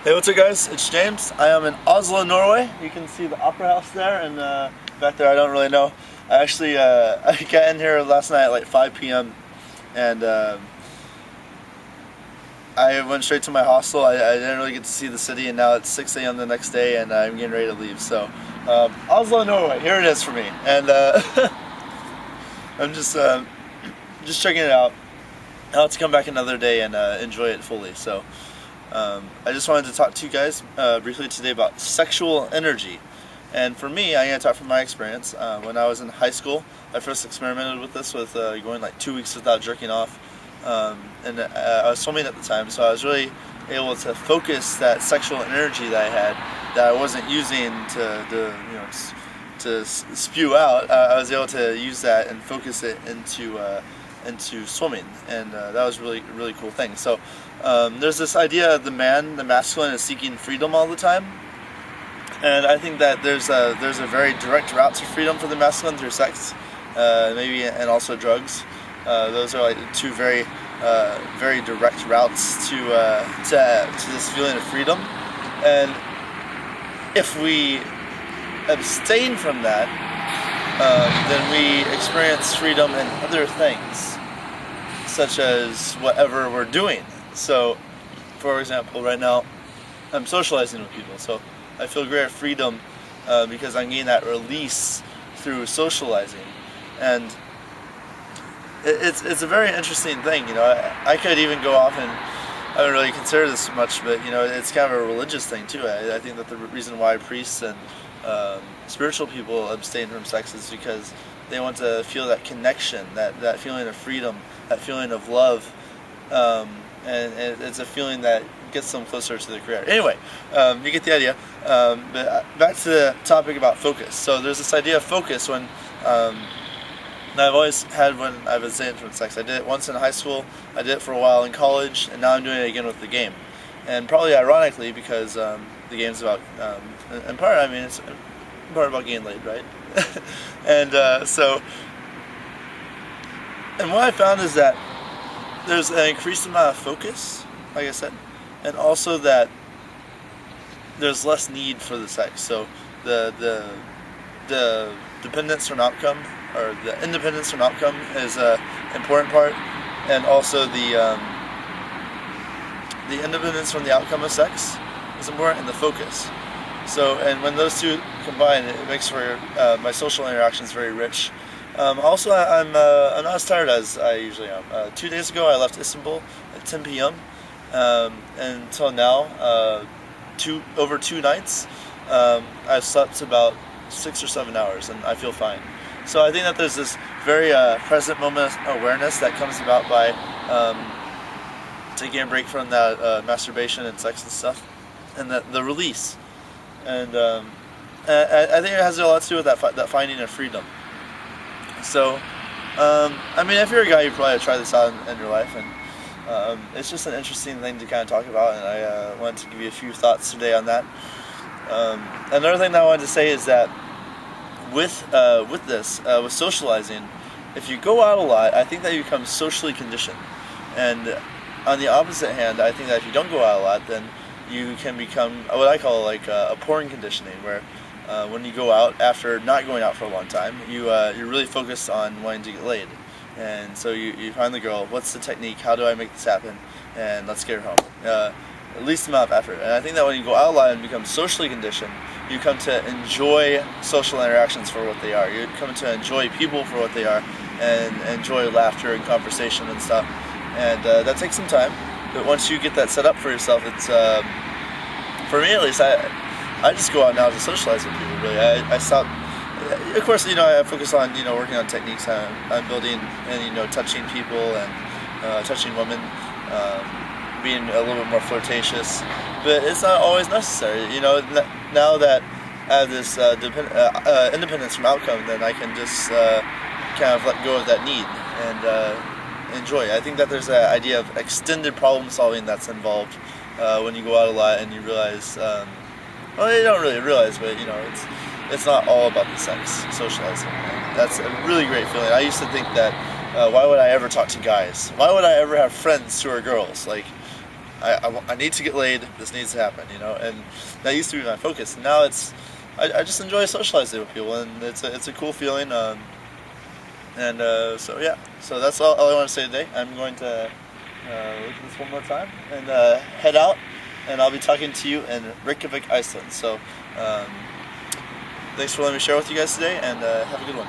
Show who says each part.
Speaker 1: Hey, what's up guys? It's James. I am in Oslo, Norway. You can see the Opera House there, and back there I don't really know. I actually I got in here last night at like 5 p.m. and I went straight to my hostel. I didn't really get to see the city, and now it's 6 a.m. the next day and I'm getting ready to leave. So Oslo, Norway, here it is for me. And I'm just checking it out. I'll have to come back another day and enjoy it fully. So I just wanted to talk to you guys briefly today about sexual energy. And for me, I'm going to talk from my experience. When I was in high school, I first experimented with this with going like 2 weeks without jerking off. And I was swimming at the time, so I was really able to focus that sexual energy that I had, that I wasn't using to spew out. I was able to use that and focus it into swimming, and that was really cool thing. So there's this idea of the masculine is seeking freedom all the time, and I think that there's a very direct route to freedom for the masculine through sex, maybe, and also drugs. Those are like two very direct routes to this feeling of freedom. And if we abstain from that, then we experience freedom in other things, such as whatever we're doing. So, for example, right now I'm socializing with people, so I feel great freedom because I'm getting that release through socializing. And it's a very interesting thing, you know. I could even go off and I don't really consider this much, but you know, it's kind of a religious thing too. I think that the reason why priests and spiritual people abstain from sex is because they want to feel that connection, that feeling of freedom, that feeling of love, and it's a feeling that gets them closer to the Creator. Anyway, you get the idea. But back to the topic about focus. So there's this idea of focus when I've always had when I've abstained from sex. I did it once in high school, I did it for a while in college, and now I'm doing it again with the game. And probably ironically because the game's about, and part, I mean, it's part about getting laid, right? And and what I found is that there's an increased amount of focus, like I said, and also that there's less need for the sex. So the dependence from outcome, or the independence from outcome, is an important part, and also the independence from the outcome of sex is important, and the focus. So, and when those two combine, it makes for my social interactions very rich. Also, I'm not as tired as I usually am. 2 days ago, I left Istanbul at 10 p.m. And until now, over 2 nights, I've slept about 6 or 7 hours, and I feel fine. So I think that there's this very present moment awareness that comes about by taking a break from that masturbation and sex and stuff, and the release. And I think it has a lot to do with that finding of freedom. So, I mean, if you're a guy, you probably try this out in your life, and it's just an interesting thing to kind of talk about, and I wanted to give you a few thoughts today on that. Another thing that I wanted to say is that with socializing, if you go out a lot, I think that you become socially conditioned. And on the opposite hand, I think that if you don't go out a lot, then you can become what I call like a porn conditioning, where when you go out after not going out for a long time, you're really focused on wanting to get laid. And so you find the girl, what's the technique, how do I make this happen, and let's get her home. Least amount of effort. And I think that when you go out a lot and become socially conditioned, you come to enjoy social interactions for what they are. You come to enjoy people for what they are, and enjoy laughter and conversation and stuff. And that takes some time, but once you get that set up for yourself, it's for me at least, I just go out now to socialize with people. Really, I stop. Of course, you know, I focus on, you know, working on techniques. I'm building and, you know, touching people and touching women, being a little bit more flirtatious, but it's not always necessary. You know, now that I have this independence from outcome, then I can just kind of let go of that need and enjoy. I think that there's an idea of extended problem solving that's involved when you go out a lot and you realize, well, you don't really realize, but you know, it's not all about the sex, socializing. And that's a really great feeling. I used to think that why would I ever talk to guys? Why would I ever have friends who are girls? Like, I need to get laid. This needs to happen, And that used to be my focus. Now I just enjoy socializing with people, and it's a cool feeling. So yeah, so that's all I want to say today. I'm going to look at this one more time and head out, and I'll be talking to you in Reykjavik, Iceland. So thanks for letting me share with you guys today, and have a good one.